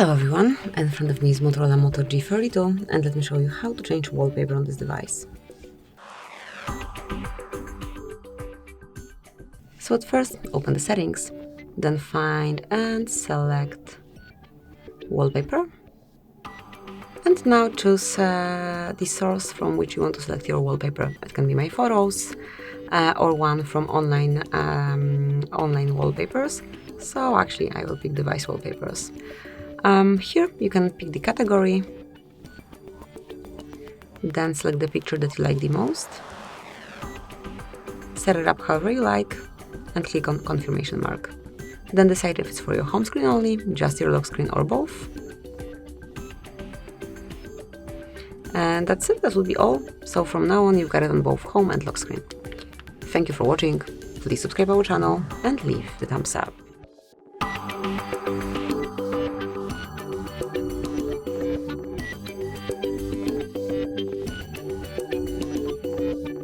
Hello everyone, in front of me is Motorola Moto G32 and let me show you how to change wallpaper on this device. So at first, open the settings, then find and select wallpaper. And now choose the source from which you want to select your wallpaper. It can be my photos or one from online wallpapers. So actually I will pick device wallpapers. Here you can pick the category, then select the picture that you like the most, set it up however you like, and click on confirmation mark. Then decide if it's for your home screen only, just your lock screen, or both. And that's it, that will be all. So from now on you've got it on both home and lock screen. Thank you for watching, please subscribe our channel and leave the thumbs up.